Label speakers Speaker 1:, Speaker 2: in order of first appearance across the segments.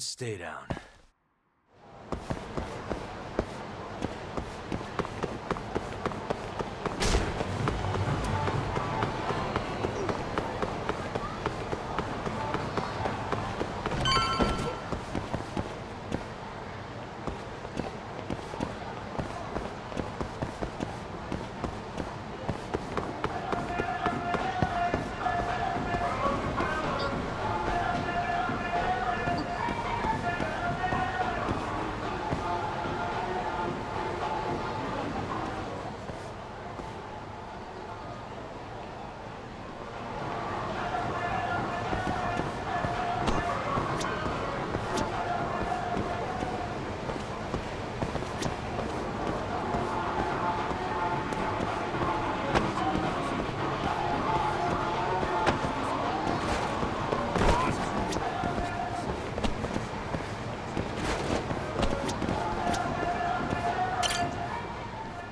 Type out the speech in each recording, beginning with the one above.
Speaker 1: Stay down.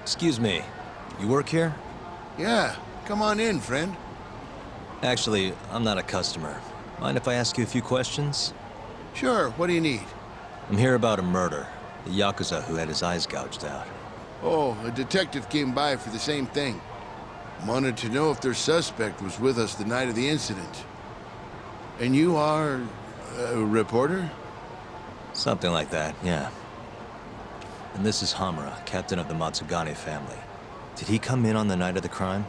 Speaker 1: Excuse me, you work here?
Speaker 2: Yeah, come on in, friend.
Speaker 1: Actually, I'm not a customer. Mind if I ask you a few questions?
Speaker 2: Sure, what do you need?
Speaker 1: I'm here about a murder. The yakuza who had his eyes gouged out.
Speaker 2: Oh, a detective came by for the same thing. Wanted to know if their suspect was with us the night of the incident. And you are a reporter?
Speaker 1: Something like that, yeah. And this is Hamura, captain of the Matsugane family. Did he come in on the night of the crime?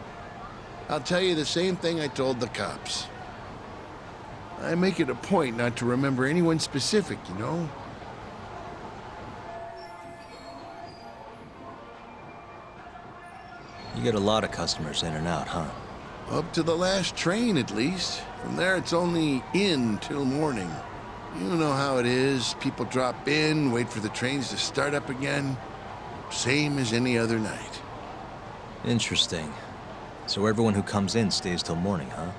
Speaker 2: I'll tell you the same thing I told the cops. I make it a point not to remember anyone specific, you know?
Speaker 1: You get a lot of customers in and out, huh?
Speaker 2: Up to the last train, at least. From there, it's only in till morning. You know how it is. People drop in, wait for the trains to start up again. Same as any other night.
Speaker 1: Interesting. So everyone who comes in stays till morning, huh?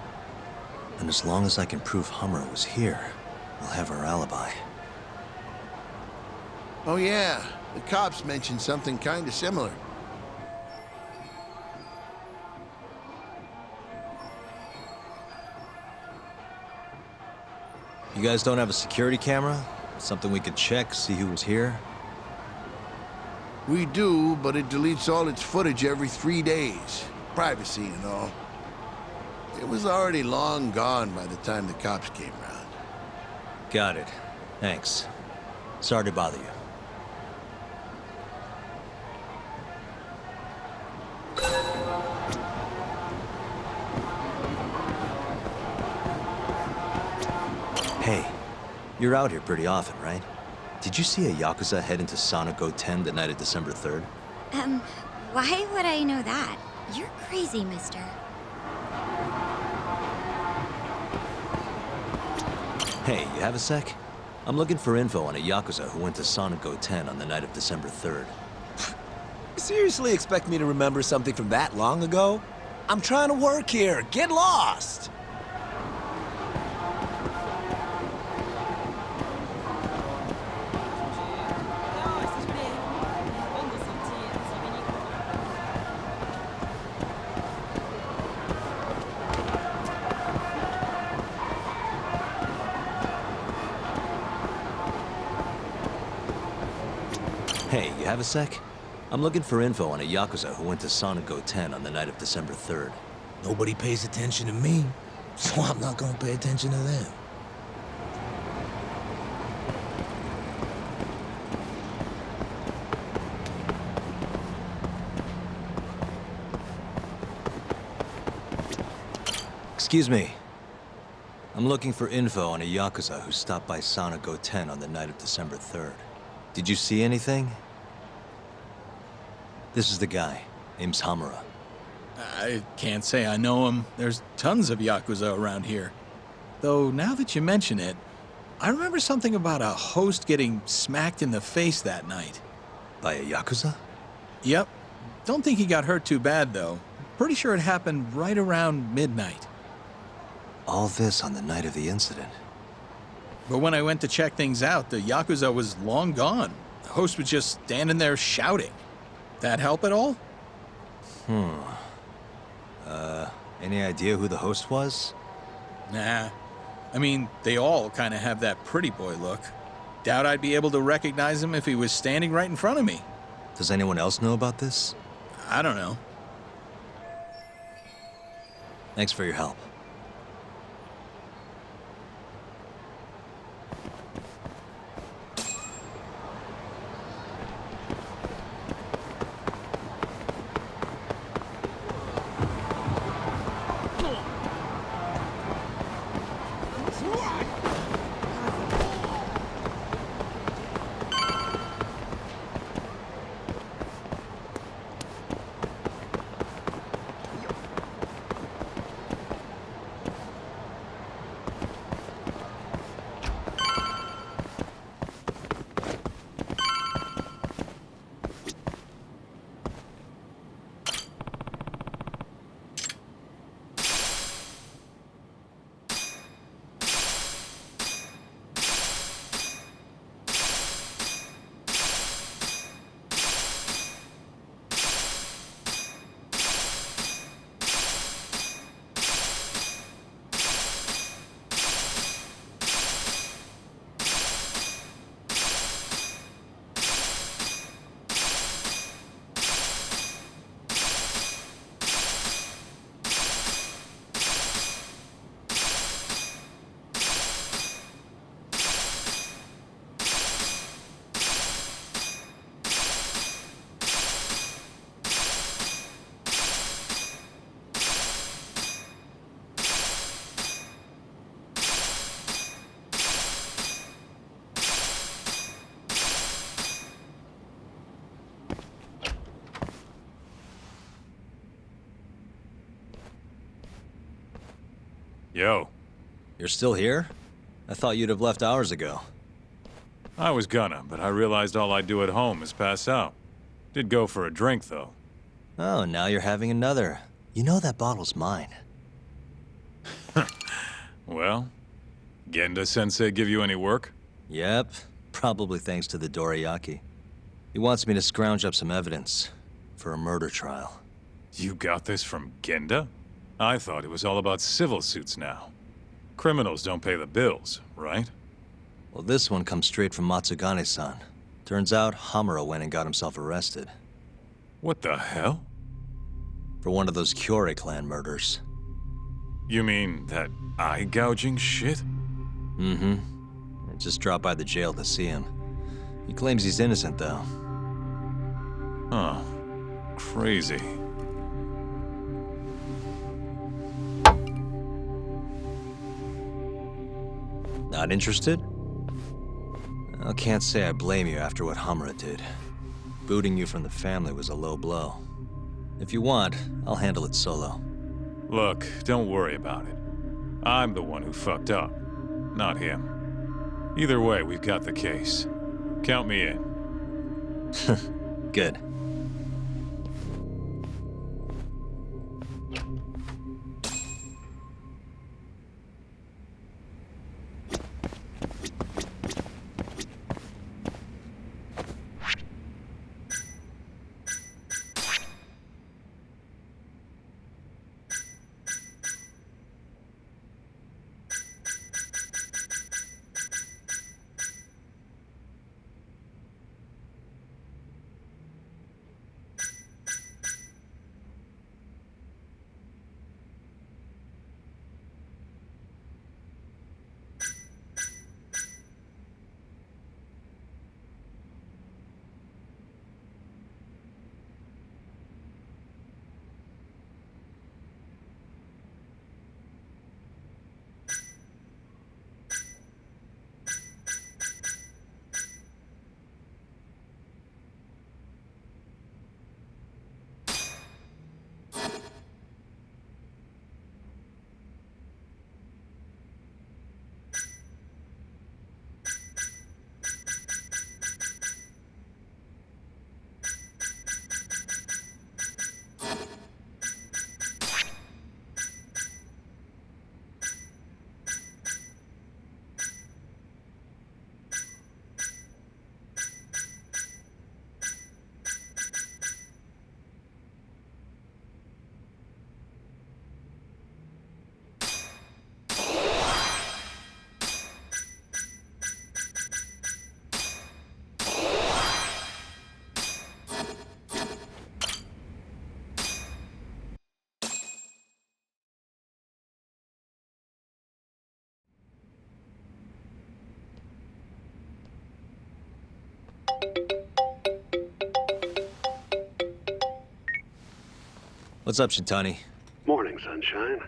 Speaker 1: And as long as I can prove Hamura was here, we'll have our alibi.
Speaker 2: Oh yeah, the cops mentioned something kind of similar.
Speaker 1: You guys don't have a security camera? Something we could check, see who was here?
Speaker 2: We do, but it deletes all its footage every 3 days. Privacy and all. It was already long gone by the time the cops came around.
Speaker 1: Got it. Thanks. Sorry to bother you. Hey, you're out here pretty often, right? Did you see a yakuza head into Sonic 10 the night of December 3rd?
Speaker 3: Why would I know that? You're crazy, mister.
Speaker 1: Hey, you have a sec? I'm looking for info on a yakuza who went to Sonic 10 on the night of December 3rd.
Speaker 4: You seriously expect me to remember something from that long ago? I'm trying to work here. Get lost!
Speaker 1: Hey, you have a sec? I'm looking for info on a yakuza who went to Sonic 10 on the night of December 3rd.
Speaker 4: Nobody pays attention to me, so I'm not gonna pay attention to them.
Speaker 1: Excuse me. I'm looking for info on a yakuza who stopped by Sonic 10 on the night of December 3rd. Did you see anything? This is the guy. Name's Hamura.
Speaker 5: I can't say I know him. There's tons of yakuza around here. Though, now that you mention it, I remember something about a host getting smacked in the face that night.
Speaker 1: By a yakuza?
Speaker 5: Yep. Don't think he got hurt too bad, though. Pretty sure it happened right around midnight.
Speaker 1: All this on the night of the incident.
Speaker 5: But when I went to check things out, the yakuza was long gone. The host was just standing there shouting. That help at all?
Speaker 1: Any idea who the host was?
Speaker 5: Nah. I mean, they all kind of have that pretty boy look. doubt I'd be able to recognize him if he was standing right in front of me.
Speaker 1: Does anyone else know about this?
Speaker 5: I don't know.
Speaker 1: Thanks for your help.
Speaker 6: Yo.
Speaker 1: You're still here? I thought you'd have left hours ago.
Speaker 6: I was gonna, but I realized all I do at home is pass out. Did go for a drink, though.
Speaker 1: Oh, now you're having another. You know that bottle's mine.
Speaker 6: Well, Genda-sensei give you any work?
Speaker 1: Yep, probably thanks to the dorayaki. He wants me to scrounge up some evidence for a murder trial.
Speaker 6: You got this from Genda? I thought it was all about civil suits now. Criminals don't pay the bills, right?
Speaker 1: Well, this one comes straight from Matsugane-san. Turns out Hamura went and got himself arrested.
Speaker 6: What the hell?
Speaker 1: For one of those Kyorei clan murders.
Speaker 6: You mean that eye-gouging shit?
Speaker 1: Mm-hmm. I just dropped by the jail to see him. He claims he's innocent, though.
Speaker 6: Huh. Crazy.
Speaker 1: Not interested? I can't say I blame you after what Hamura did. Booting you from the family was a low blow. If you want, I'll handle it solo.
Speaker 6: Look, don't worry about it. I'm the one who fucked up, not him. Either way, we've got the case. Count me in.
Speaker 1: Good. What's up, Shintani?
Speaker 7: Morning, sunshine.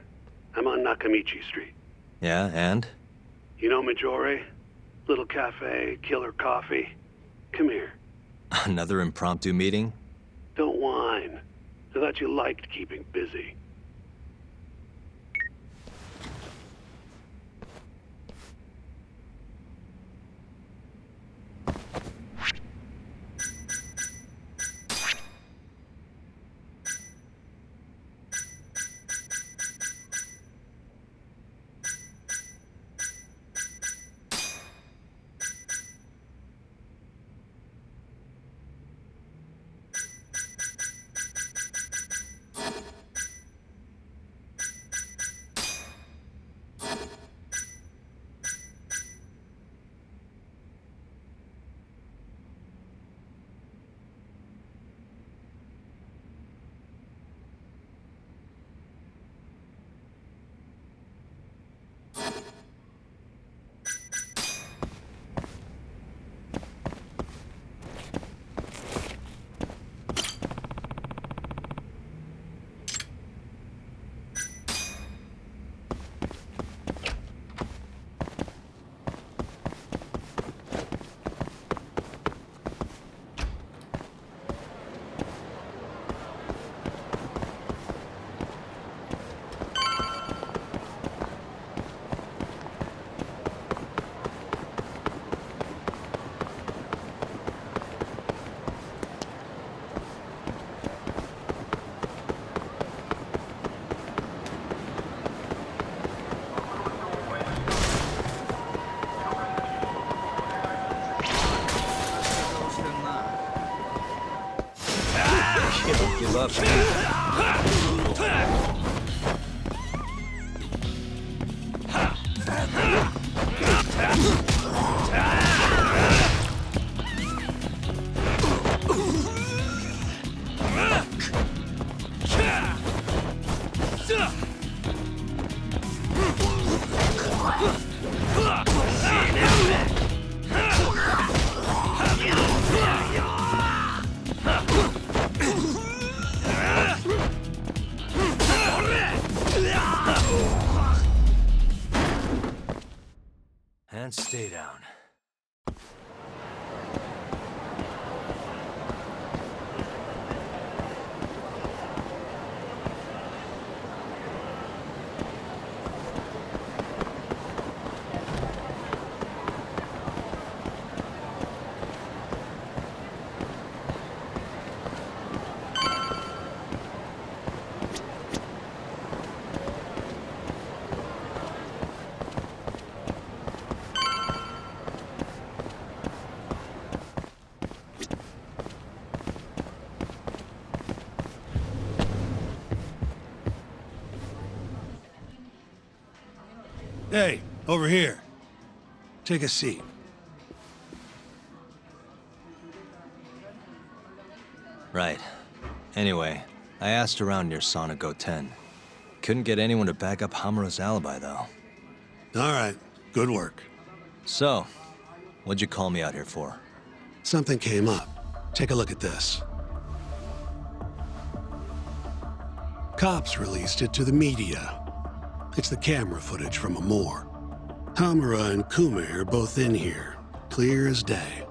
Speaker 7: I'm on Nakamichi Street.
Speaker 1: Yeah, and?
Speaker 7: You know Majore? Little cafe, killer coffee. Come here.
Speaker 1: Another impromptu meeting?
Speaker 7: Don't whine. I thought you liked keeping busy.
Speaker 1: Give up. And stay down.
Speaker 8: Hey, over here. Take a seat.
Speaker 1: Right. Anyway, I asked around near Sonigo 10. Couldn't get anyone to back up Hamura's alibi, though.
Speaker 8: All right, good work.
Speaker 1: So, what'd you call me out here for?
Speaker 8: Something came up. Take a look at this. Cops released it to the media. It's the camera footage from a moor. Hamura and Kume are both in here, clear as day.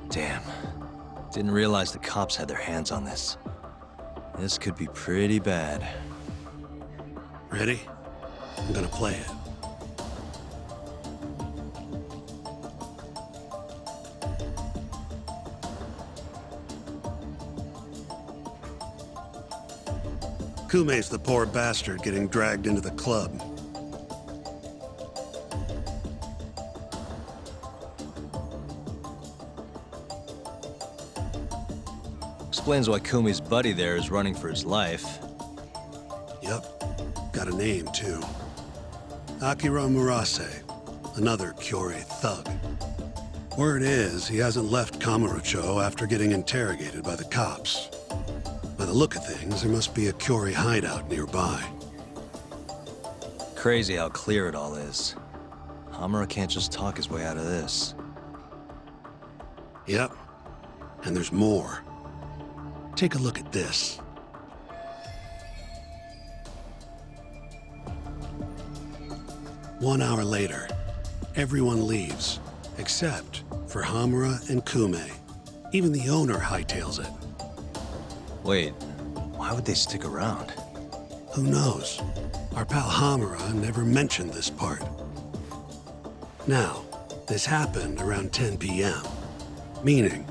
Speaker 1: Damn. Didn't realize the cops had their hands on this. This could be pretty bad.
Speaker 8: Ready? I'm gonna play it. Kume's the poor bastard getting dragged into the club.
Speaker 1: Explains why Kumi's buddy there is running for his life.
Speaker 8: Yep, got a name too. Akira Murase, another Kyorei thug. Word is, he hasn't left Kamurocho after getting interrogated by the cops. By the look of things, there must be a Kyorei hideout nearby.
Speaker 1: Crazy how clear it all is. Hamura can't just talk his way out of this.
Speaker 8: Yep, and there's more. Take a look at this. 1 hour later, everyone leaves, except for Hamura and Kume. Even the owner hightails it.
Speaker 1: Wait, why would they stick around?
Speaker 8: Who knows? Our pal Hamura never mentioned this part. Now, this happened around 10 p.m., meaning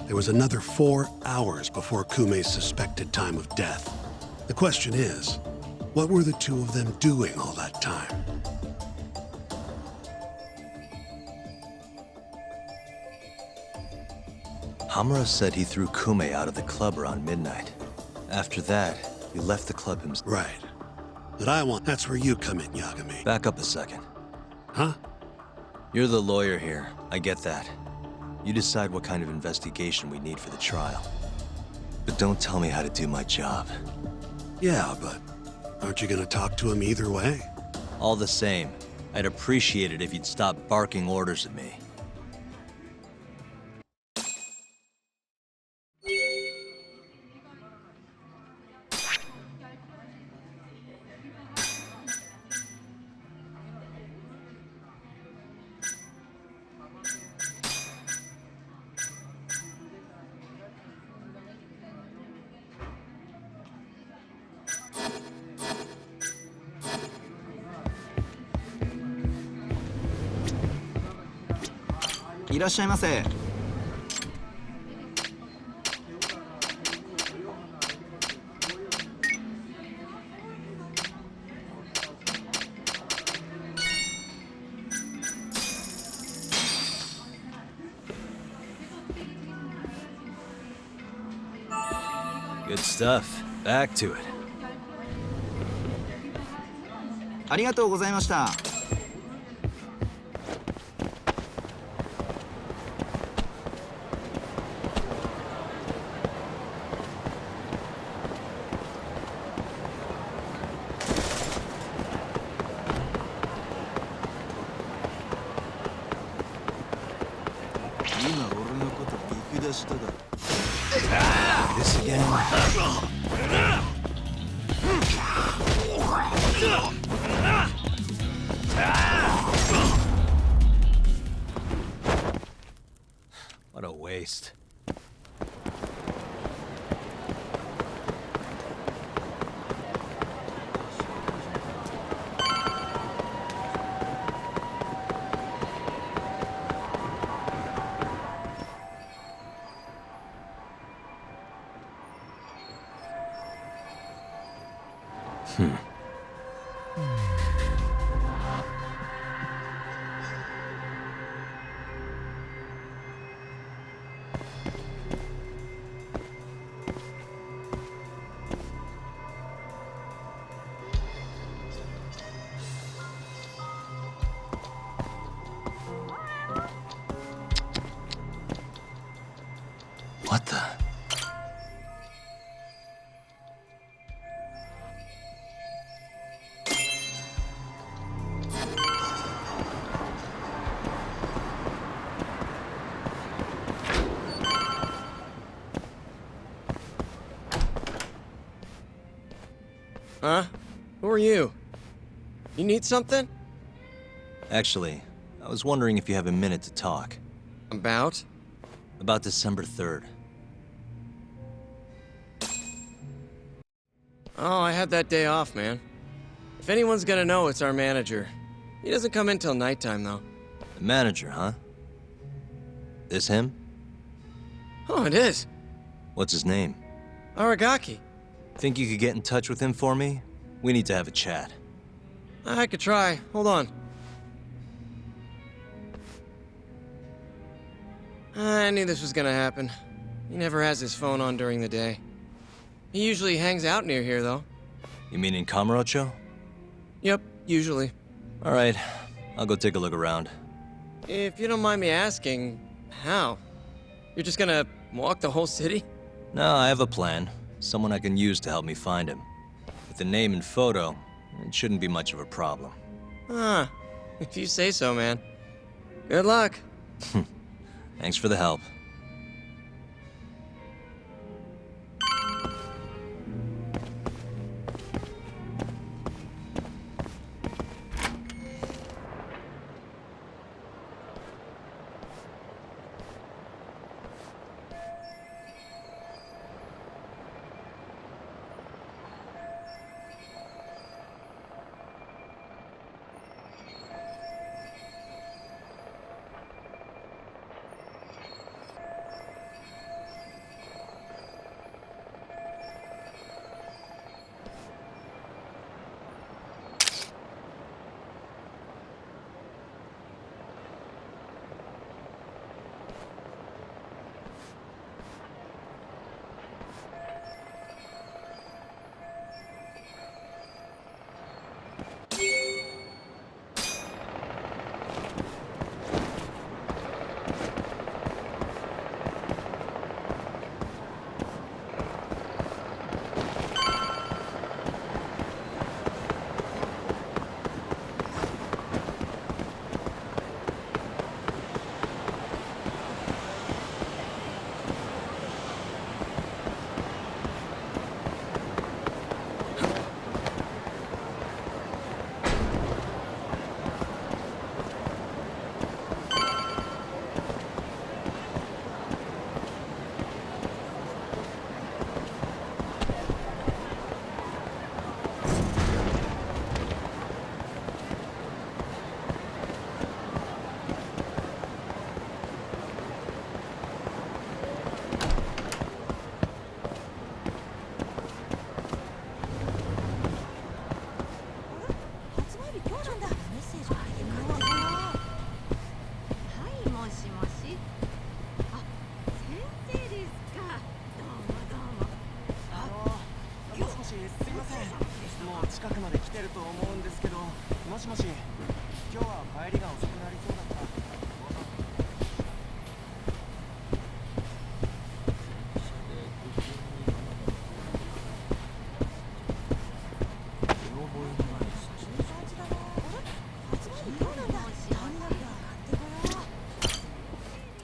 Speaker 8: there was another 4 hours before Kume's suspected time of death. The question is, what were the two of them doing all that time?
Speaker 1: Hamura said he threw Kume out of the club around midnight. After that, he left the club himself.
Speaker 8: Right. But that's where you come in, Yagami.
Speaker 1: Back up a second.
Speaker 8: Huh?
Speaker 1: You're the lawyer here, I get that. You decide what kind of investigation we need for the trial. But don't tell me how to do my job.
Speaker 8: Yeah, but aren't you gonna talk to him either way?
Speaker 1: All the same, I'd appreciate it if you'd stop barking orders at me. Good stuff. Back to it.
Speaker 9: ありがとうございました。今俺のこと見下しただろ。
Speaker 1: This again? What a waste. What the?
Speaker 10: Huh? Who are you? You need something?
Speaker 1: Actually, I was wondering if you have a minute to talk.
Speaker 10: About?
Speaker 1: About December 3rd.
Speaker 10: Oh, I had that day off, man. If anyone's gonna know, it's our manager. He doesn't come in till nighttime, though.
Speaker 1: The manager, huh? This him?
Speaker 10: Oh, it is.
Speaker 1: What's his name?
Speaker 10: Aragaki.
Speaker 1: Think you could get in touch with him for me? We need to have a chat.
Speaker 10: I could try. Hold on. I knew this was gonna happen. He never has his phone on during the day. He usually hangs out near here, though.
Speaker 1: You mean in Kamurocho?
Speaker 10: Yep, usually.
Speaker 1: All right, I'll go take a look around.
Speaker 10: If you don't mind me asking, how? You're just gonna walk the whole city?
Speaker 1: No, I have a plan. Someone I can use to help me find him. With the name and photo, it shouldn't be much of a problem.
Speaker 10: Ah, if you say so, man. Good luck.
Speaker 1: Thanks for the help.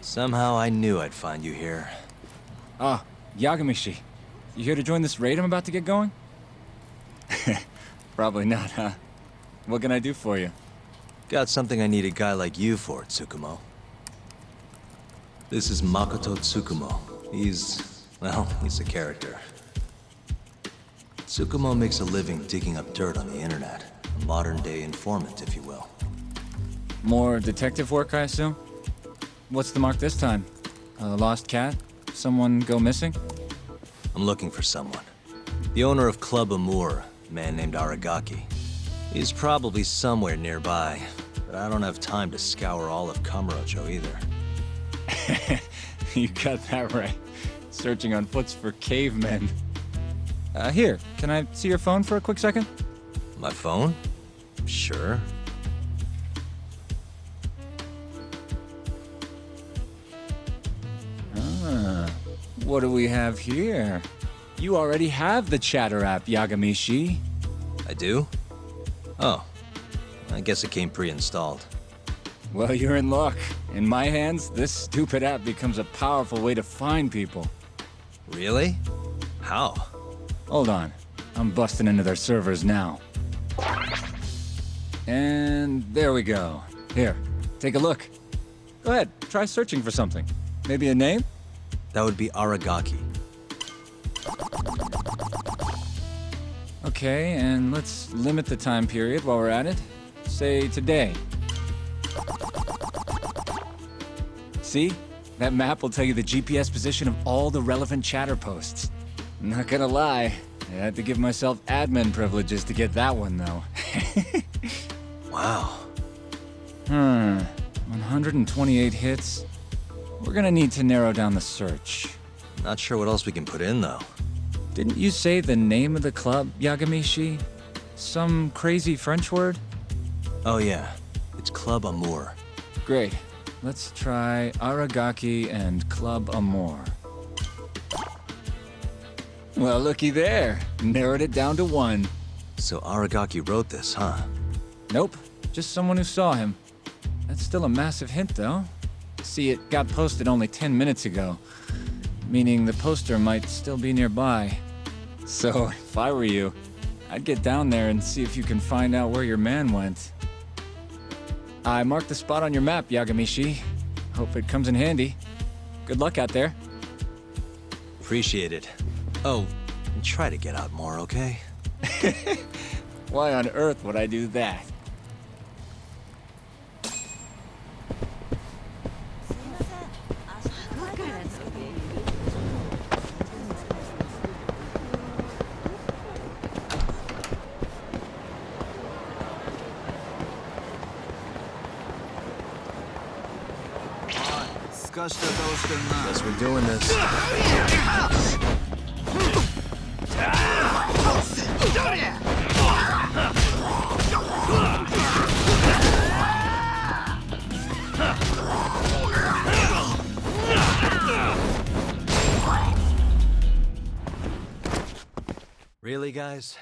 Speaker 1: Somehow I knew I'd find you here.
Speaker 11: Ah, Yagami-shi. You here to join this raid I'm about to get going? Probably not, huh? What can I do for you?
Speaker 1: Got something I need a guy like you for, Tsukumo. This is Makoto Tsukumo. He's a character. Tsukumo makes a living digging up dirt on the internet. A modern-day informant, if you will.
Speaker 11: More detective work, I assume? What's the mark this time? A lost cat? Someone go missing?
Speaker 1: I'm looking for someone. The owner of Club Amour, a man named Aragaki. He's probably somewhere nearby, but I don't have time to scour all of Kamurocho either.
Speaker 11: You got that right. Searching on foots for cavemen. Here, can I see your phone for a quick second?
Speaker 1: My phone? Sure.
Speaker 11: What do we have here? You already have the chatter app, Yagami-shi.
Speaker 1: I do? Oh. I guess it came pre-installed.
Speaker 11: Well, you're in luck. In my hands, this stupid app becomes a powerful way to find people.
Speaker 1: Really? How?
Speaker 11: Hold on. I'm busting into their servers now. And there we go. Here, take a look. Go ahead, try searching for something. Maybe a name?
Speaker 1: That would be Aragaki.
Speaker 11: Okay, and let's limit the time period while we're at it. Say today. See? That map will tell you the GPS position of all the relevant chatter posts. Not gonna lie, I had to give myself admin privileges to get that one, though.
Speaker 1: Wow.
Speaker 11: 128 hits. We're gonna need to narrow down the search.
Speaker 1: Not sure what else we can put in, though.
Speaker 11: Didn't you say the name of the club, Yagami-shi? Some crazy French word?
Speaker 1: Oh yeah, it's Club Amour.
Speaker 11: Great. Let's try Aragaki and Club Amour. Well, looky there. Narrowed it down to 1.
Speaker 1: So Aragaki wrote this, huh?
Speaker 11: Nope. Just someone who saw him. That's still a massive hint, though. See, it got posted only 10 minutes ago, meaning the poster might still be nearby. So, if I were you, I'd get down there and see if you can find out where your man went. I marked the spot on your map, Yagami-shi. Hope it comes in handy. Good luck out there.
Speaker 1: Appreciate it. Oh, and try to get out more, okay?
Speaker 11: Why on earth would I do that?
Speaker 1: Guess we're doing this. Really, guys?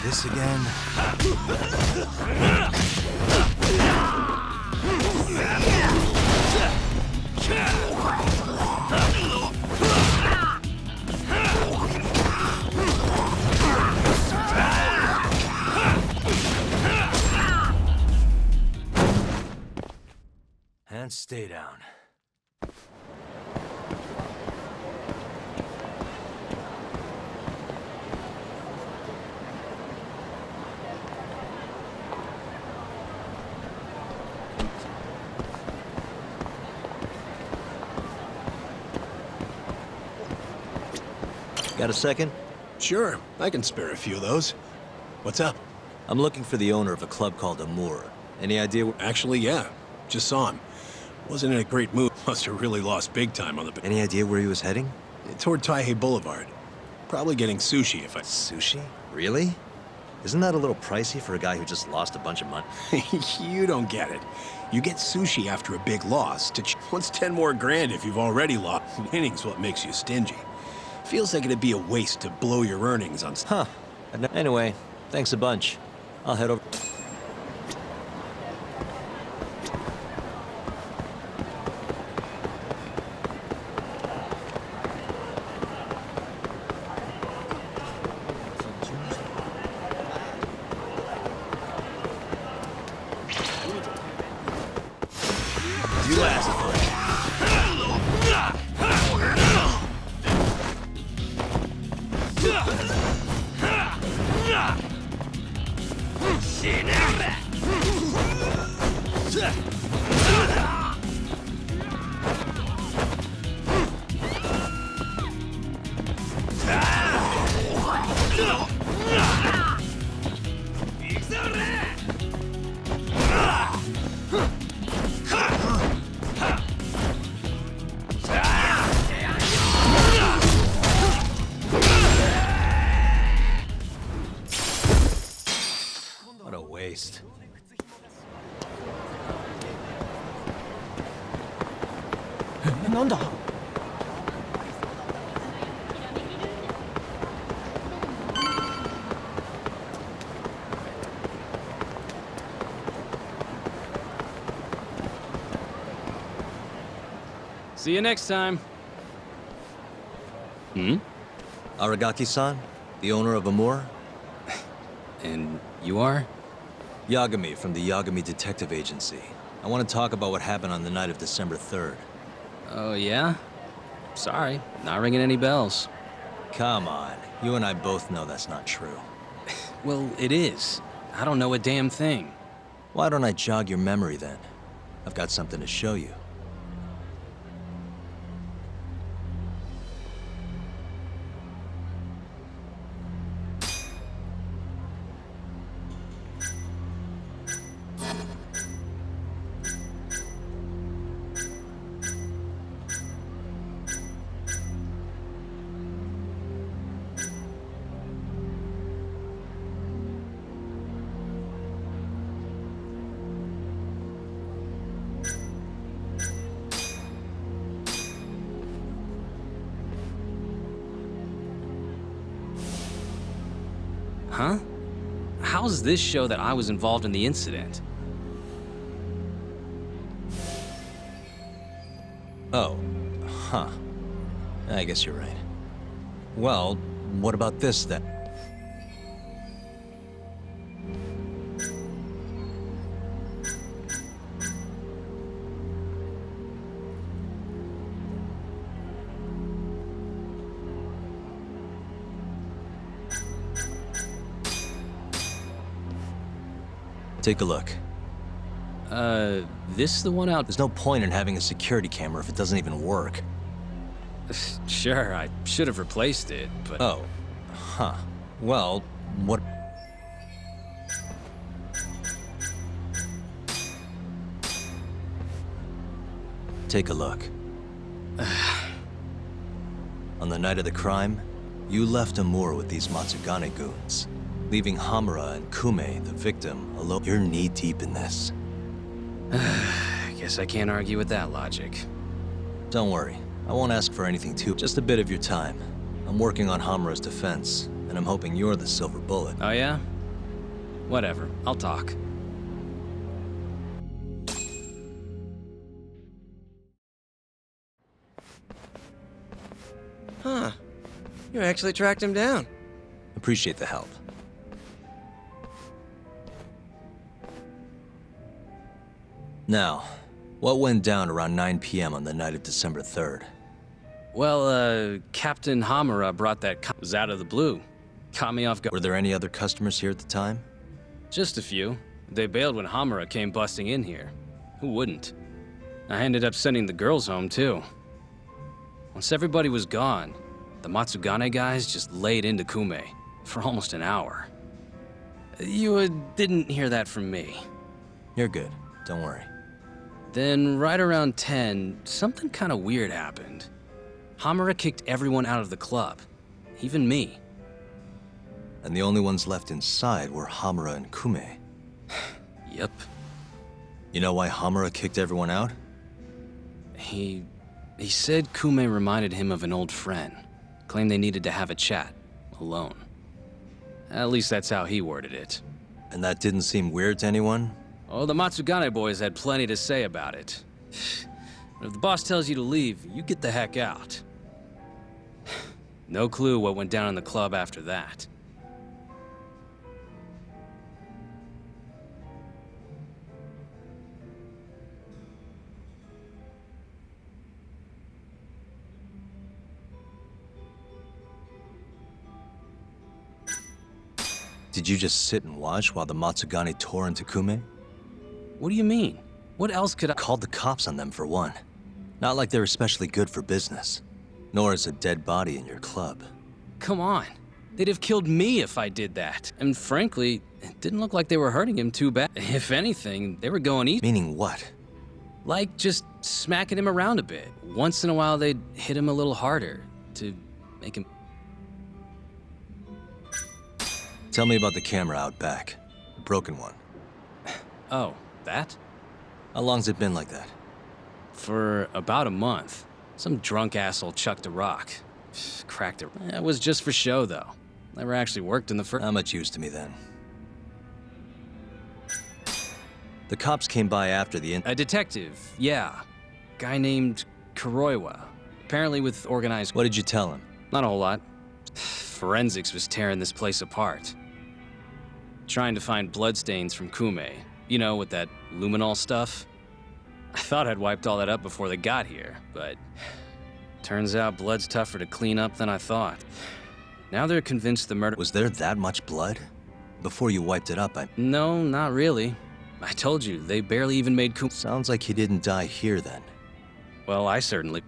Speaker 1: This again? And stay down. Got a second?
Speaker 4: Sure, I can spare a few of those. What's up?
Speaker 1: I'm looking for the owner of a club called Hamura. Any idea
Speaker 4: Actually, yeah. Just saw him. Wasn't in a great mood. Must have really lost big time on the...
Speaker 1: Any idea where he was heading?
Speaker 4: Toward Taihei Boulevard. Probably getting sushi if I...
Speaker 1: Sushi? Really? Isn't that a little pricey for a guy who just lost a bunch of money?
Speaker 4: You don't get it. You get sushi after a big loss. What's 10 more grand if you've already lost? Winning's what makes you stingy. Feels like it'd be a waste to blow your earnings on...
Speaker 1: Huh. Anyway, thanks a bunch. I'll head over... You asked for it. What a waste.
Speaker 12: See you next time.
Speaker 1: Aragaki-san, the owner of Hamura?
Speaker 12: And you are?
Speaker 1: Yagami from the Yagami Detective Agency. I want to talk about what happened on the night of December 3rd.
Speaker 12: Oh, yeah? Sorry, not ringing any bells.
Speaker 1: Come on, you and I both know that's not true.
Speaker 12: Well, it is. I don't know a damn thing.
Speaker 1: Why don't I jog your memory then? I've got something to show you.
Speaker 12: Huh? How's this show that I was involved in the incident?
Speaker 1: Oh, huh. I guess you're right. Well, what about this then? Take a look.
Speaker 12: This the one out?
Speaker 1: There's no point in having a security camera if it doesn't even work.
Speaker 12: Sure, I should have replaced it, but...
Speaker 1: Oh, huh. Well, what... Take a look. On the night of the crime, you left Hamura with these Matsugane goons, leaving Hamura and Kume, the victim, alone. You're knee-deep in this.
Speaker 12: Guess I can't argue with that logic.
Speaker 1: Don't worry. I won't ask for anything too. Just a bit of your time. I'm working on Hamura's defense, and I'm hoping you're the silver bullet.
Speaker 12: Oh, yeah? Whatever. I'll talk.
Speaker 10: Huh. You actually tracked him down.
Speaker 1: Appreciate the help. Now, what went down around 9 p.m. on the night of December 3rd?
Speaker 12: Well, Captain Hamura brought that was out of the blue. Caught me off guard.
Speaker 1: Were there any other customers here at the time?
Speaker 12: Just a few. They bailed when Hamura came busting in here. Who wouldn't? I ended up sending the girls home, too. Once everybody was gone, the Matsugane guys just laid into Kume for almost an hour. You didn't hear that from me.
Speaker 1: You're good. Don't worry.
Speaker 12: Then, right around 10, something kind of weird happened. Hamura kicked everyone out of the club, even me.
Speaker 1: And the only ones left inside were Hamura and Kume.
Speaker 12: Yep.
Speaker 1: You know why Hamura kicked everyone out?
Speaker 12: He said Kume reminded him of an old friend. Claimed they needed to have a chat, alone. At least that's how he worded it.
Speaker 1: And that didn't seem weird to anyone?
Speaker 12: Oh, the Matsugane boys had plenty to say about it. If the boss tells you to leave, you get the heck out. No clue what went down in the club after that.
Speaker 1: Did you just sit and watch while the Matsugane tore into Kume?
Speaker 12: What do you mean? What else could I—
Speaker 1: Called the cops on them for one. Not like they're especially good for business. Nor is a dead body in your club.
Speaker 12: Come on. They'd have killed me if I did that. And frankly, it didn't look like they were hurting him too bad. If anything, they were going easy.
Speaker 1: Meaning what?
Speaker 12: Like just smacking him around a bit. Once in a while, they'd hit him a little harder to make him—
Speaker 1: Tell me about the camera out back. The broken one.
Speaker 12: Oh, that?
Speaker 1: How long's it been like that?
Speaker 12: For about a month. Some drunk asshole chucked a rock. Cracked it. It was just for show, though. Never actually worked in the first—
Speaker 1: Not much use to me, then. The cops came by after the
Speaker 12: A detective, yeah. Guy named Kuroiwa. Apparently with organized—
Speaker 1: What did you tell him?
Speaker 12: Not a whole lot. Forensics was tearing this place apart. Trying to find bloodstains from Kume. You know, with that luminol stuff. I thought I'd wiped all that up before they got here, but turns out blood's tougher to clean up than I thought. Now they're convinced the murder—
Speaker 1: Was there that much blood? Before you wiped it up,
Speaker 12: No, not really. I told you, they barely even made Kume—
Speaker 1: Sounds like he didn't die here, then.
Speaker 12: Well, I certainly—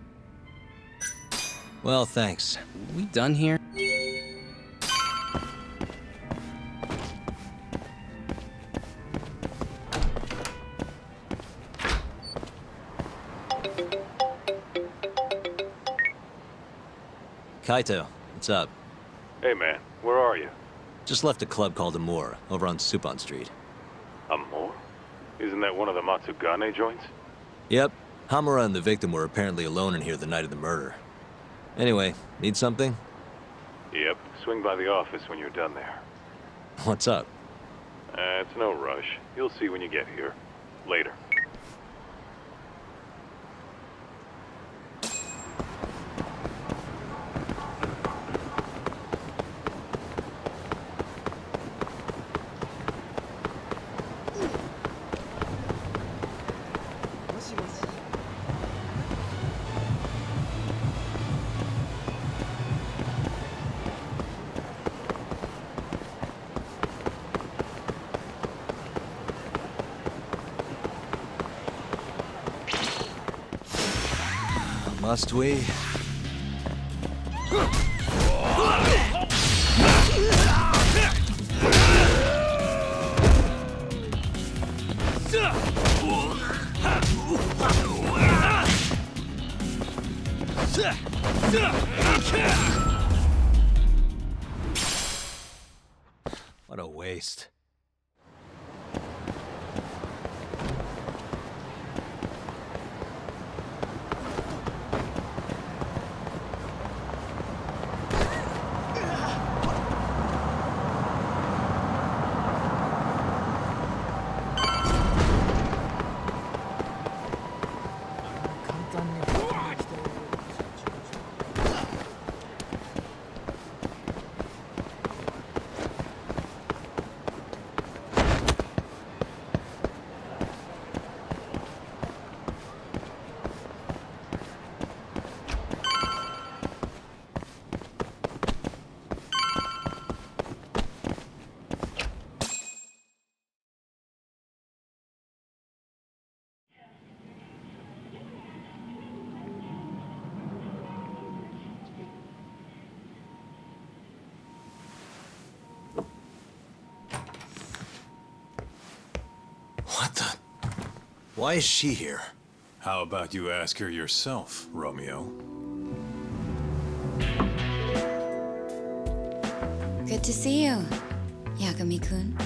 Speaker 1: Well, thanks.
Speaker 12: We done here?
Speaker 1: Kaito, what's up?
Speaker 6: Hey, man. Where are you?
Speaker 1: Just left a club called Amur, over on Supon Street.
Speaker 6: Amor? Isn't that one of the Matsugane joints?
Speaker 1: Yep. Hamura and the victim were apparently alone in here the night of the murder. Anyway, need something?
Speaker 6: Yep. Swing by the office when you're done there.
Speaker 1: What's up?
Speaker 6: It's no rush. You'll see when you get here. Later.
Speaker 1: Must we? What a waste. Why is she here?
Speaker 6: How about you ask her yourself, Romeo?
Speaker 3: Good to see you, Yagami-kun.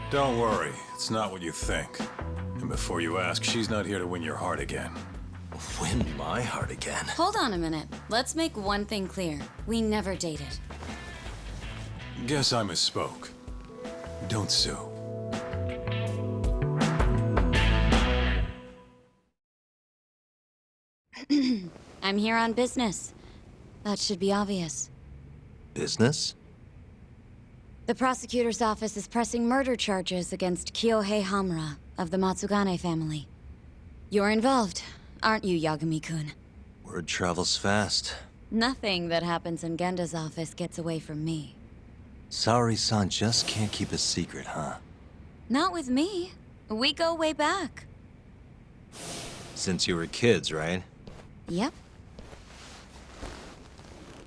Speaker 6: Don't worry, it's not what you think. And before you ask, she's not here to win your heart again.
Speaker 1: Win my heart again.
Speaker 3: Hold on a minute. Let's make one thing clear. We never dated.
Speaker 6: Guess I misspoke. Don't sue.
Speaker 3: I'm here on business. That should be obvious.
Speaker 1: Business?
Speaker 3: The prosecutor's office is pressing murder charges against Kyohei Hamura of the Matsugane family. You're involved, aren't you, Yagami-kun?
Speaker 1: Word travels fast.
Speaker 3: Nothing that happens in Genda's office gets away from me.
Speaker 1: Saori-san just can't keep a secret, huh?
Speaker 3: Not with me. We go way back.
Speaker 1: Since you were kids, right?
Speaker 3: Yep.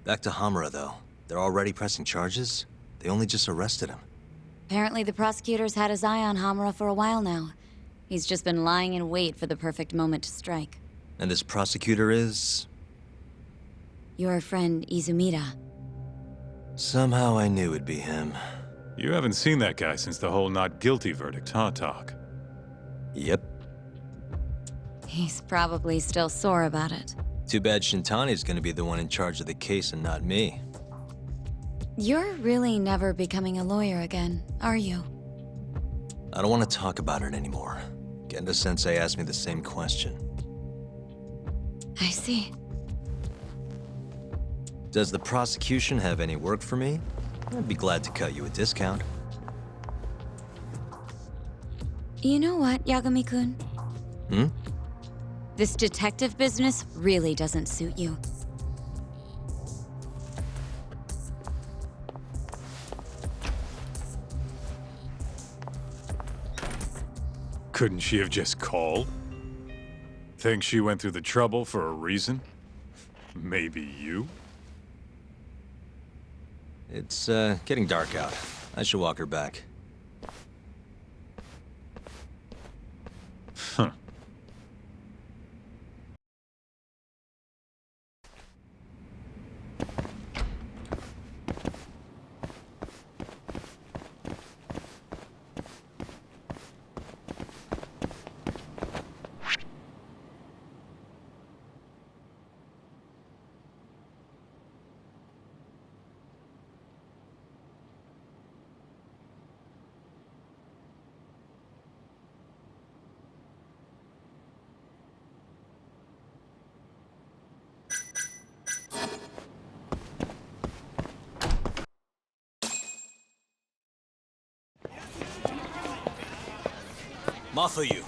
Speaker 1: Back to Hamura, though. They're already pressing charges? They only just arrested him.
Speaker 3: Apparently the prosecutor's had his eye on Hamura for a while now. He's just been lying in wait for the perfect moment to strike.
Speaker 1: And this prosecutor is?
Speaker 3: Your friend Izumida.
Speaker 1: Somehow I knew it'd be him.
Speaker 6: You haven't seen that guy since the whole not guilty verdict, huh, Tak?
Speaker 1: Yep.
Speaker 3: He's probably still sore about it.
Speaker 1: Too bad Shintani's gonna be the one in charge of the case and not me.
Speaker 3: You're really never becoming a lawyer again, are you?
Speaker 1: I don't want to talk about it anymore. Genda-sensei asked me the same question.
Speaker 3: I see.
Speaker 1: Does the prosecution have any work for me? I'd be glad to cut you a discount.
Speaker 3: You know what, Yagami-kun?
Speaker 1: Hmm?
Speaker 3: This detective business really doesn't suit you.
Speaker 6: Couldn't she have just called? Think she went through the trouble for a reason? Maybe you?
Speaker 1: It's, getting dark out. I should walk her back.
Speaker 6: Huh.
Speaker 1: Mafuyu.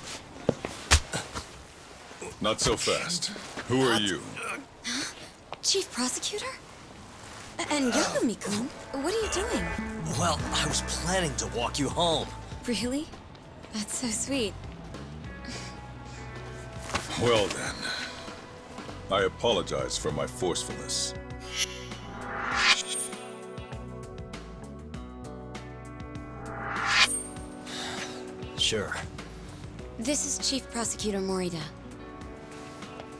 Speaker 13: Not so fast. Who are you?
Speaker 3: Chief Prosecutor? And Yagami-kun, what are you doing?
Speaker 1: Well, I was planning to walk you home.
Speaker 3: Really? That's so sweet.
Speaker 13: Well then. I apologize for my forcefulness.
Speaker 1: Sure.
Speaker 3: This is Chief Prosecutor Morida.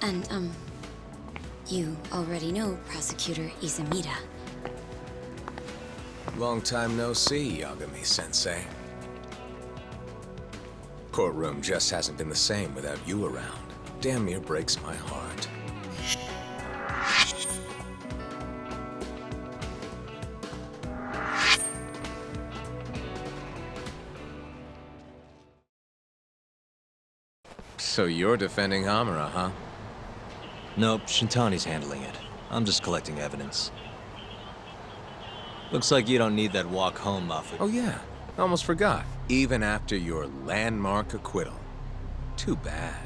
Speaker 3: And, you already know Prosecutor Izumida.
Speaker 14: Long time no see, Yagami-sensei. Courtroom just hasn't been the same without you around. Damn near breaks my heart. So you're defending Hamura, huh?
Speaker 1: Nope, Shintani's handling it. I'm just collecting evidence. Looks like you don't need that walk home, Mafuyu.
Speaker 14: Oh yeah, almost forgot. Even after your landmark acquittal. Too bad.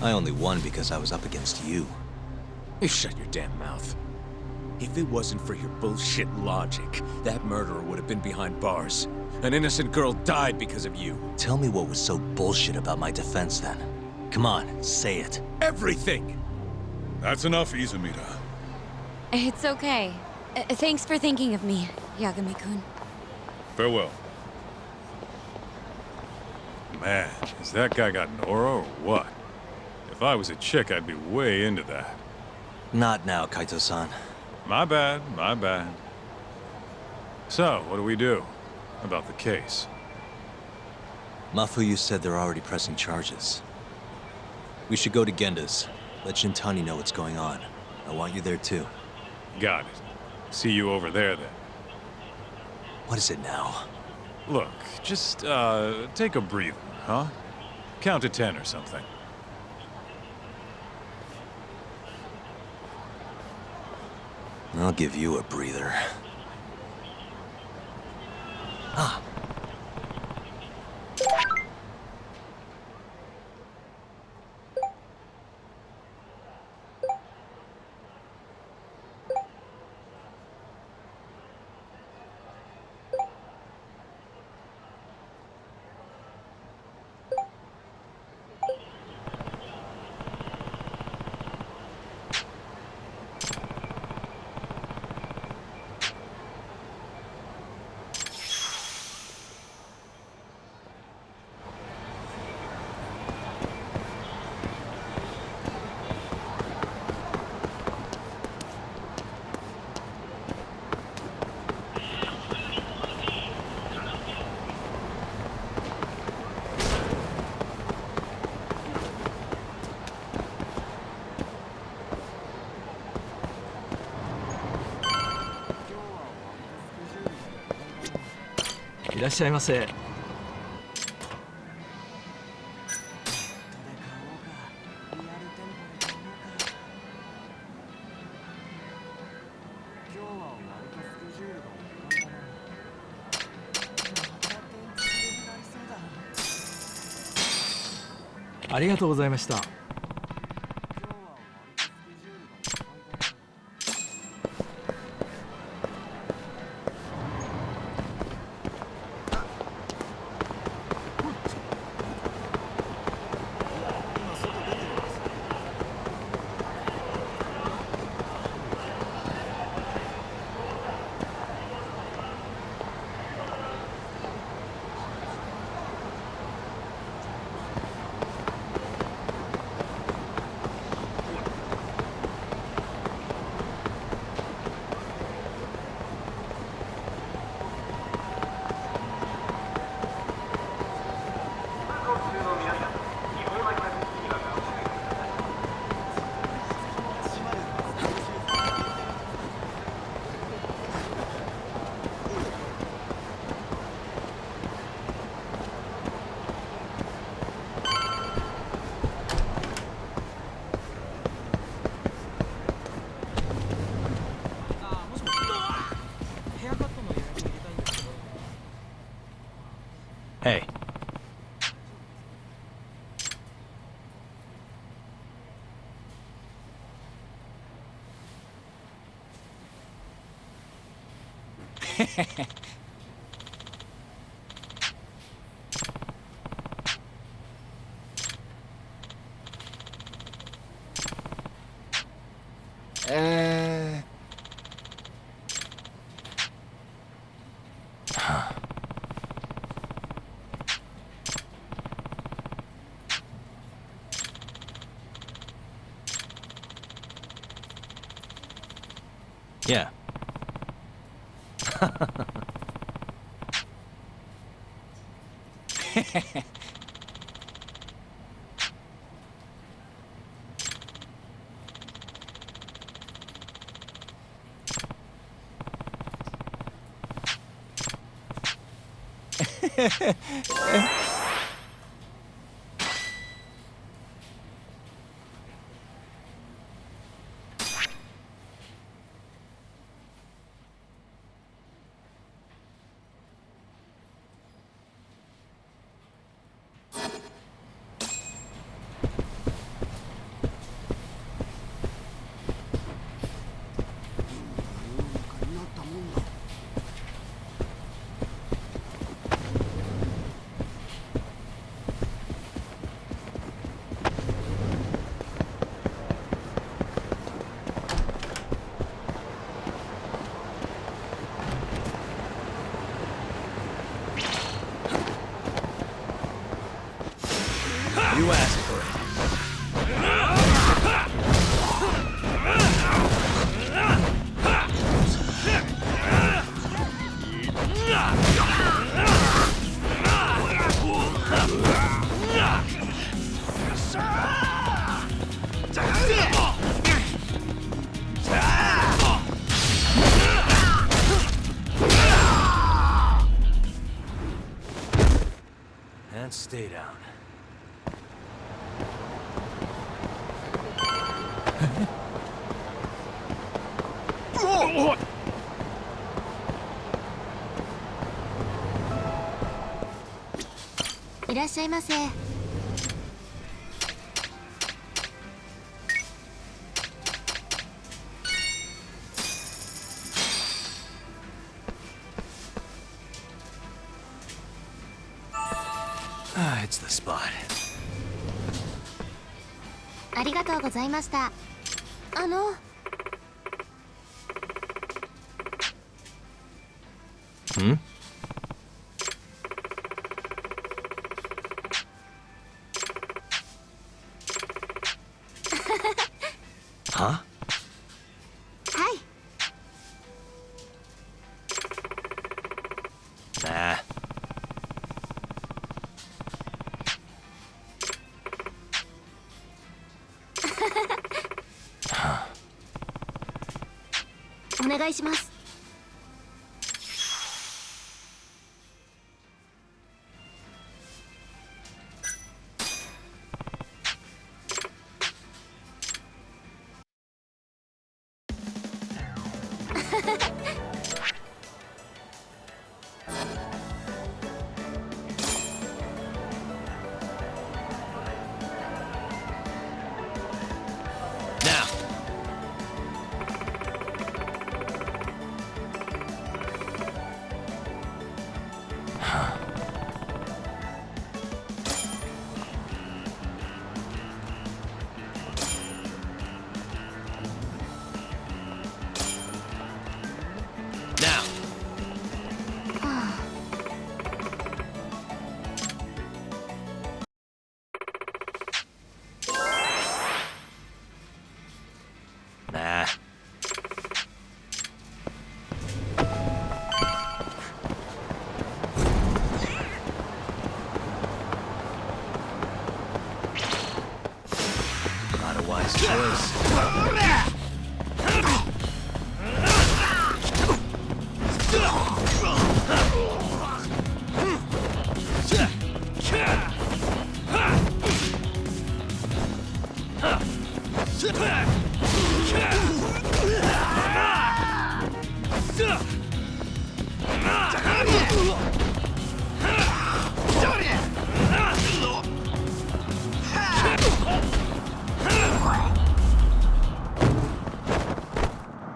Speaker 1: I only won because I was up against you.
Speaker 14: You shut your damn mouth. If it wasn't for your bullshit logic, that murderer would have been behind bars. An innocent girl died because of you.
Speaker 1: Tell me what was so bullshit about my defense then. Come on, say it.
Speaker 14: Everything!
Speaker 13: That's enough, Izumida.
Speaker 3: It's okay. Thanks for thinking of me, Yagami-kun.
Speaker 6: Farewell. Man, has that guy got an aura or what? If I was a chick, I'd be way into that.
Speaker 1: Not now, Kaito-san.
Speaker 6: My bad, my bad. So, what do we do about the case?
Speaker 1: Mafuyu said they're already pressing charges. We should go to Genda's. Let Shintani know what's going on. I want you there too.
Speaker 6: Got it. See you over there then.
Speaker 1: What is it now?
Speaker 6: Look, just, take a breather, huh? Count to 10 or something.
Speaker 1: I'll give you a breather. Ah.
Speaker 9: いらっしゃいませ。ありがとうございました。
Speaker 1: Hey. Yeah. You asked for it. And stay down. Ah, it's the spot.
Speaker 15: ありがとうございました。
Speaker 1: Hmm? Huh?
Speaker 15: はい。
Speaker 1: Nah.
Speaker 15: お願いします。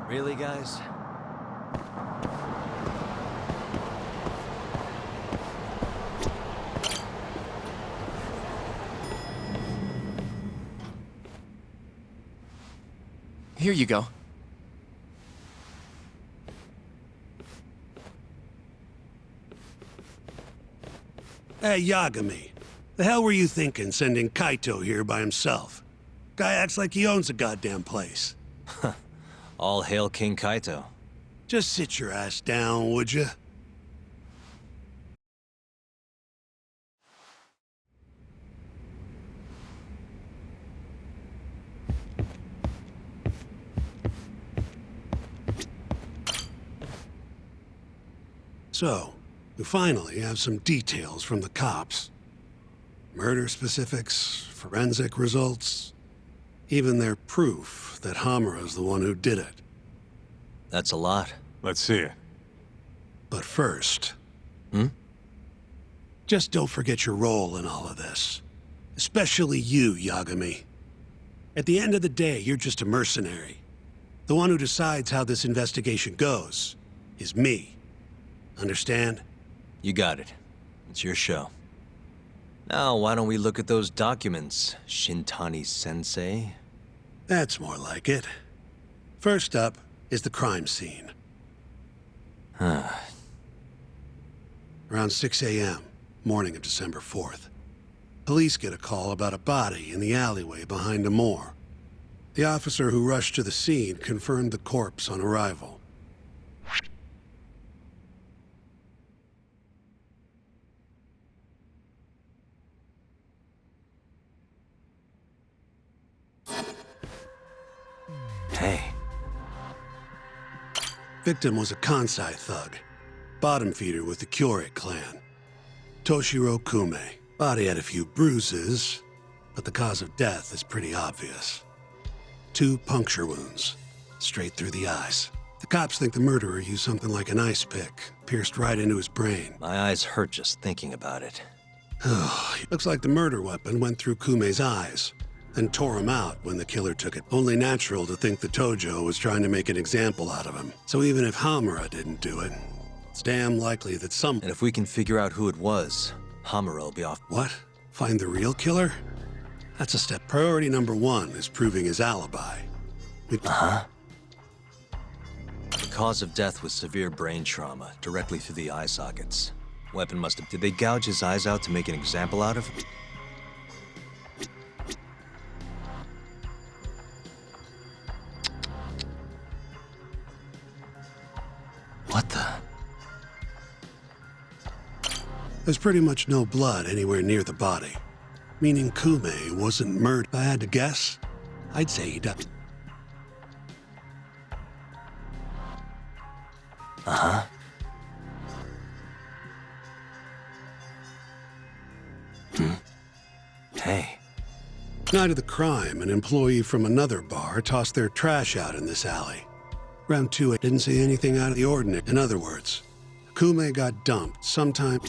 Speaker 1: Really, guys?
Speaker 10: Here you go.
Speaker 8: Hey, Yagami. The hell were you thinking sending Kaito here by himself? Guy acts like he owns the goddamn place.
Speaker 1: All hail King Kaito.
Speaker 8: Just sit your ass down, would you? So, we finally have some details from the cops. Murder specifics, forensic results, even their proof that Hamura's the one who did it.
Speaker 1: That's a lot.
Speaker 6: Let's see it.
Speaker 8: But first...
Speaker 1: Hmm?
Speaker 8: Just don't forget your role in all of this. Especially you, Yagami. At the end of the day, you're just a mercenary. The one who decides how this investigation goes is me. Understand?
Speaker 1: You got it. It's your show. Now, why don't we look at those documents, Shintani-sensei?
Speaker 8: That's more like it. First up is the crime scene. Around 6 a.m., morning of December 4th. Police get a call about a body in the alleyway behind a moor. The officer who rushed to the scene confirmed the corpse on arrival.
Speaker 1: Hey.
Speaker 8: Victim was a Kansai thug, bottom feeder with the Kyorei clan. Toshiro Kume. Body had a few bruises, but the cause of death is pretty obvious. 2 puncture wounds, straight through the eyes. The cops think the murderer used something like an ice pick, pierced right into his brain.
Speaker 1: My eyes hurt just thinking about it.
Speaker 8: Looks like the murder weapon went through Kume's eyes, then tore him out when the killer took it. Only natural to think the Tojo was trying to make an example out of him. So even if Hamura didn't do it, it's damn likely that
Speaker 1: And if we can figure out who it was, Hamura will be off.
Speaker 8: What? Find the real killer? That's a step. Priority number 1 is proving his alibi.
Speaker 1: Uh-huh. The cause of death was severe brain trauma, directly through the eye sockets. Weapon must have... Did they gouge his eyes out to make an example out of him? What the...
Speaker 8: There's pretty much no blood anywhere near the body, meaning Kume wasn't murdered. If I had to guess, I'd say he died.
Speaker 1: Uh-huh. Hey.
Speaker 8: Night of the crime, an employee from another bar tossed their trash out in this alley. Round 2, I didn't see anything out of the ordinary. In other words, Kume got dumped sometime...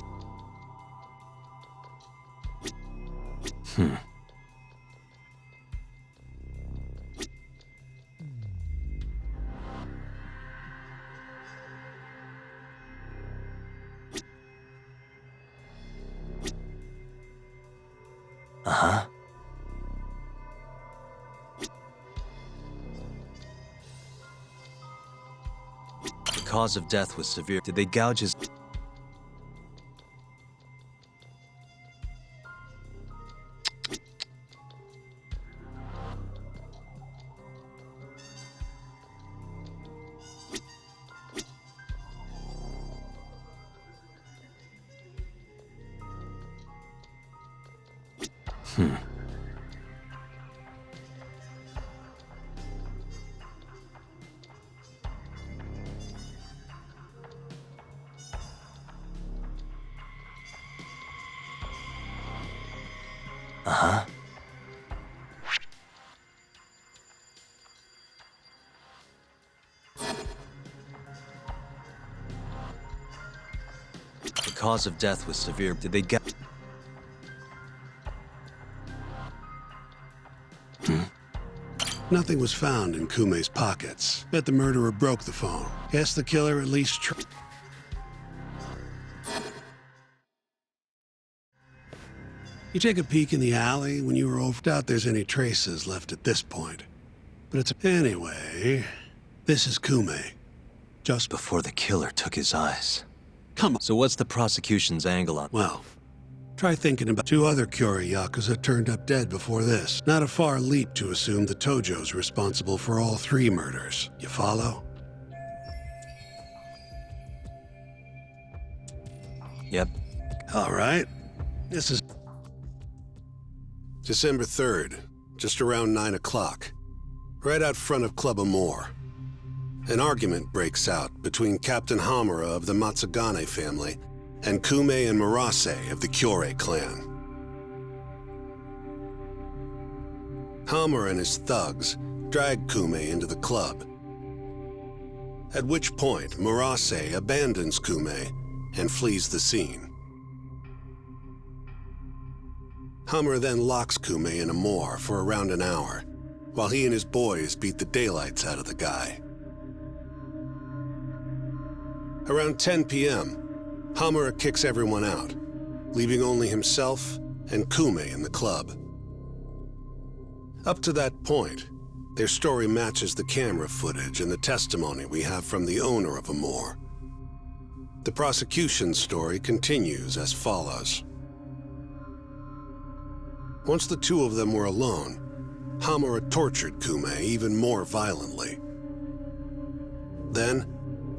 Speaker 1: Uh-huh. The cause of death was severe. Did they gouge his... Uh-huh. The cause of death was severe. Did they get...
Speaker 8: Nothing was found in Kume's pockets. Bet the murderer broke the phone. Guess the killer at least You take a peek in the alley when you were over. Doubt there's any traces left at this point. But it's... Anyway, this is Kume. Just
Speaker 1: before the killer took his eyes.
Speaker 8: Come on.
Speaker 1: So what's the prosecution's angle on...
Speaker 8: Well, try thinking about 2 other Kyorei yakuza turned up dead before this. Not a far leap to assume the Tojo's responsible for all 3 murders. You follow?
Speaker 1: Yep.
Speaker 8: All right. This is... December 3rd, just around 9 o'clock. Right out front of Club Amore. An argument breaks out between Captain Hamura of the Matsugane family and Kume and Murase of the Kyorei clan. Hamura and his thugs drag Kume into the club. At which point, Murase abandons Kume and flees the scene. Hamura then locks Kume in a moor for around an hour, while he and his boys beat the daylights out of the guy. Around 10 p.m., Hamura kicks everyone out, leaving only himself and Kume in the club. Up to that point, their story matches the camera footage and the testimony we have from the owner of Amore. The prosecution's story continues as follows. Once the two of them were alone, Hamura tortured Kume even more violently. Then,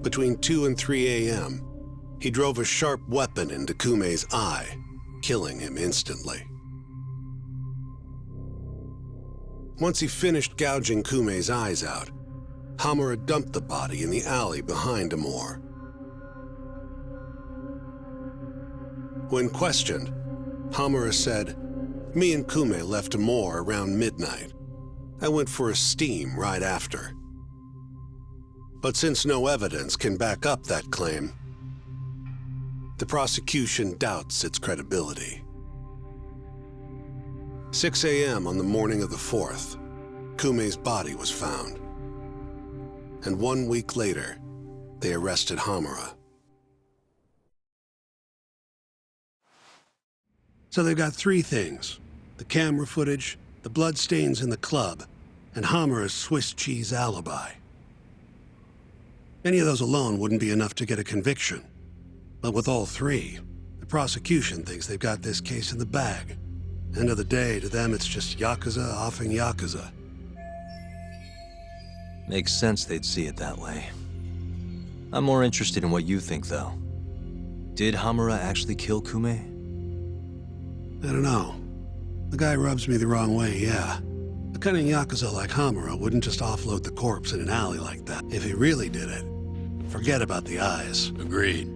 Speaker 8: between 2 and 3 a.m., he drove a sharp weapon into Kume's eye, killing him instantly. Once he finished gouging Kume's eyes out, Hamura dumped the body in the alley behind Amor. When questioned, Hamura said, "Me and Kume left Amor around midnight. I went for a steam right after." But since no evidence can back up that claim, the prosecution doubts its credibility. 6 a.m. on the morning of the 4th, Kume's body was found. And 1 week later, they arrested Hamura. So they've got 3 things: the camera footage, the bloodstains in the club, and Hamura's Swiss cheese alibi. Any of those alone wouldn't be enough to get a conviction. But with all 3, the prosecution thinks they've got this case in the bag. End of the day, to them it's just yakuza offing yakuza.
Speaker 1: Makes sense they'd see it that way. I'm more interested in what you think, though. Did Hamura actually kill Kume?
Speaker 8: I don't know. The guy rubs me the wrong way, yeah. A cunning yakuza like Hamura wouldn't just offload the corpse in an alley like that. If he really did it, forget about the eyes.
Speaker 16: Agreed.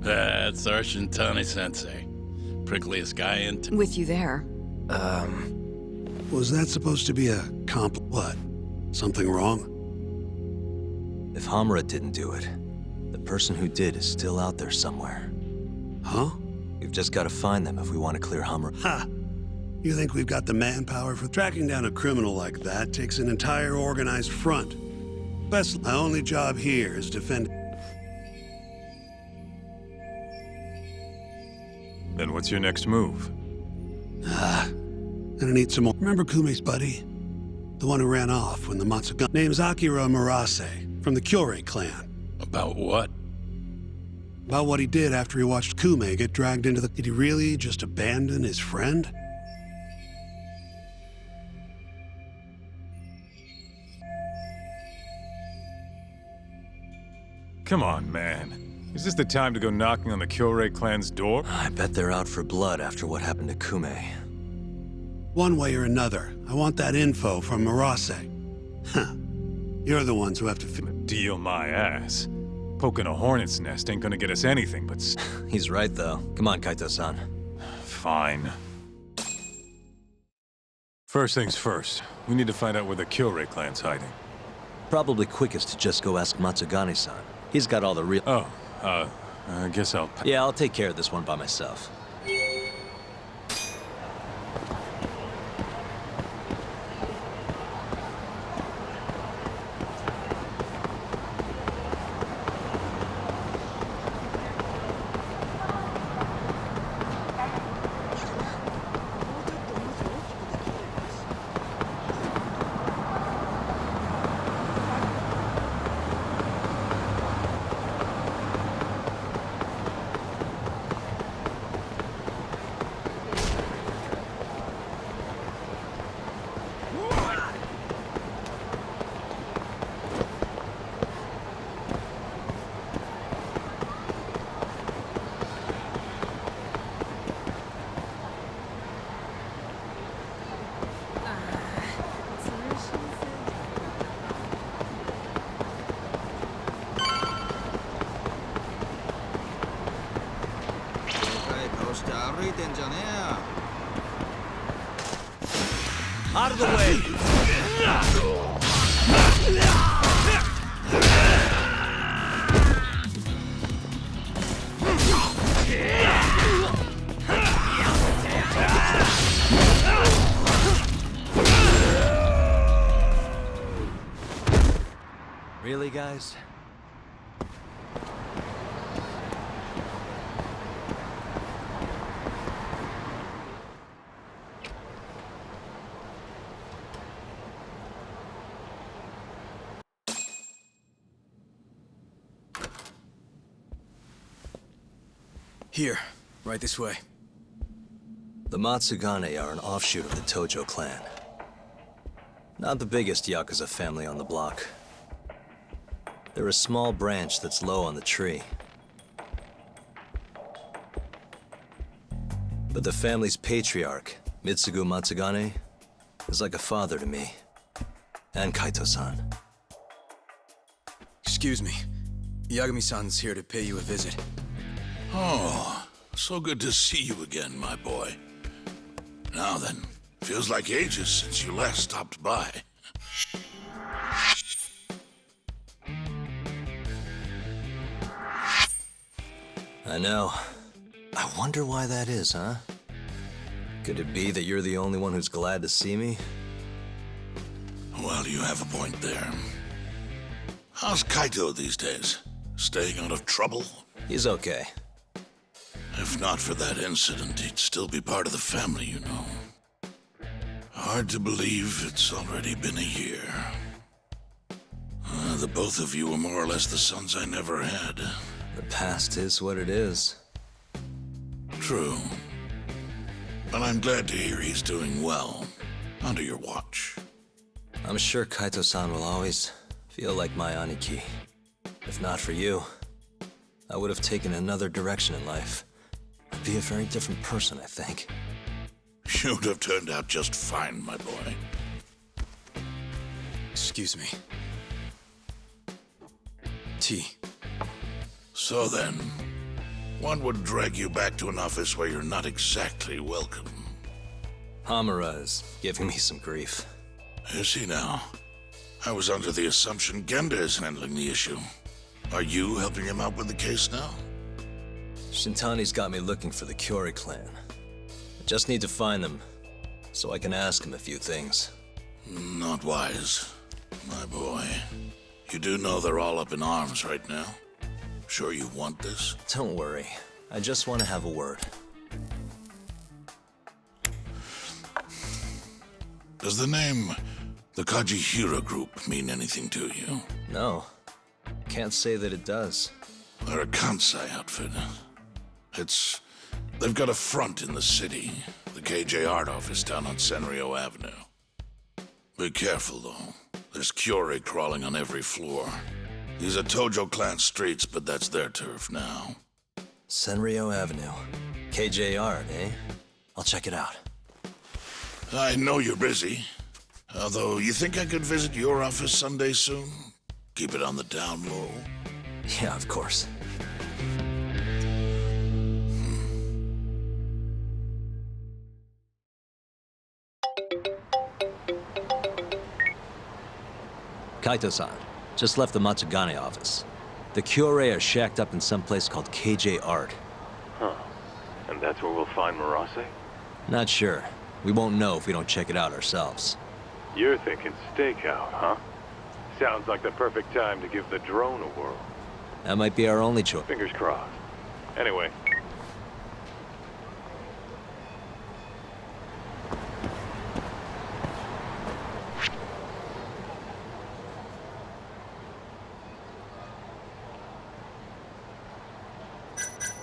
Speaker 16: That's our Shintani-sensei. Prickliest guy in town.
Speaker 17: With you there.
Speaker 8: Was that supposed to be a what? Something wrong?
Speaker 1: If Hamura didn't do it, the person who did is still out there somewhere.
Speaker 8: Huh?
Speaker 1: We've just got to find them if we want to clear Hamura.
Speaker 8: Ha! You think we've got the manpower for tracking down a criminal like that? Takes an entire organized front. Best, my only job here is defend.
Speaker 6: Then what's your next move?
Speaker 8: Gonna need some more. Remember Kume's buddy? The one who ran off when the Matsugane... Name's Akira Murase, from the Kyorei clan.
Speaker 16: About what?
Speaker 8: About what he did after he watched Kume get dragged into the... Did he really just abandon his friend?
Speaker 6: Come on, man. Is this the time to go knocking on the Kyorei clan's door?
Speaker 1: I bet they're out for blood after what happened to Kume.
Speaker 8: One way or another, I want that info from Murase. Huh. You're the ones who have to...
Speaker 6: Deal my ass. Poking a hornet's nest ain't gonna get us anything but...
Speaker 1: He's right, though. Come on, Kaito-san.
Speaker 6: Fine. First things first, we need to find out where the Kyorei clan's hiding.
Speaker 1: Probably quickest to just go ask Matsugane-san. He's got all the real...
Speaker 6: Oh, I guess I'll...
Speaker 1: Yeah, I'll take care of this one by myself.
Speaker 14: Out of the way!
Speaker 1: Really, guys?
Speaker 4: Here, right this way.
Speaker 1: The Matsugane are an offshoot of the Tojo clan. Not the biggest yakuza family on the block. They're a small branch that's low on the tree. But the family's patriarch, Mitsugu Matsugane, is like a father to me. And Kaito-san.
Speaker 9: Excuse me. Yagami-san's here to pay you a visit.
Speaker 2: Oh, so good to see you again, my boy. Now then, feels like ages since you last stopped by.
Speaker 1: I know. I wonder why that is, huh? Could it be that you're the only one who's glad to see me?
Speaker 2: Well, you have a point there. How's Kaito these days? Staying out of trouble?
Speaker 1: He's okay.
Speaker 2: If not for that incident, he'd still be part of the family, you know. Hard to believe it's already been a year. The both of you were more or less the sons I never had.
Speaker 1: The past is what it is.
Speaker 2: True. But I'm glad to hear he's doing well, under your watch.
Speaker 1: I'm sure Kaito-san will always feel like my aniki. If not for you, I would have taken another direction in life. I'd be a very different person, I think.
Speaker 2: You'd have turned out just fine, my boy.
Speaker 9: Excuse me. Tea.
Speaker 2: So then, what would drag you back to an office where you're not exactly welcome?
Speaker 1: Hamura is giving me some grief.
Speaker 2: Is he now? I was under the assumption Genda is handling the issue. Are you helping him out with the case now?
Speaker 1: Shintani's got me looking for the Kyorei clan. I just need to find them, so I can ask him a few things.
Speaker 2: Not wise, my boy. You do know they're all up in arms right now? Sure you want this?
Speaker 1: Don't worry. I just want to have a word.
Speaker 2: Does the name the Kajihira Group mean anything to you?
Speaker 1: No. Can't say that it does.
Speaker 2: They're a Kansai outfit. They've got a front in the city. The KJ Art office down on Senryo Avenue. Be careful, though. There's Kyorei crawling on every floor. These are Tojo clan streets, but that's their turf now.
Speaker 1: Senryo Avenue. KJ Art, eh? I'll check it out.
Speaker 2: I know you're busy. Although, you think I could visit your office someday soon? Keep it on the down low.
Speaker 1: Yeah, of course. Kaito-san, just left the Matsugane office. The Kyorei are shacked up in some place called KJ Art.
Speaker 6: Huh. And that's where we'll find Murase?
Speaker 1: Not sure. We won't know if we don't check it out ourselves.
Speaker 6: You're thinking stakeout, huh? Sounds like the perfect time to give the drone a whirl.
Speaker 1: That might be our only choice.
Speaker 6: Fingers crossed. Anyway,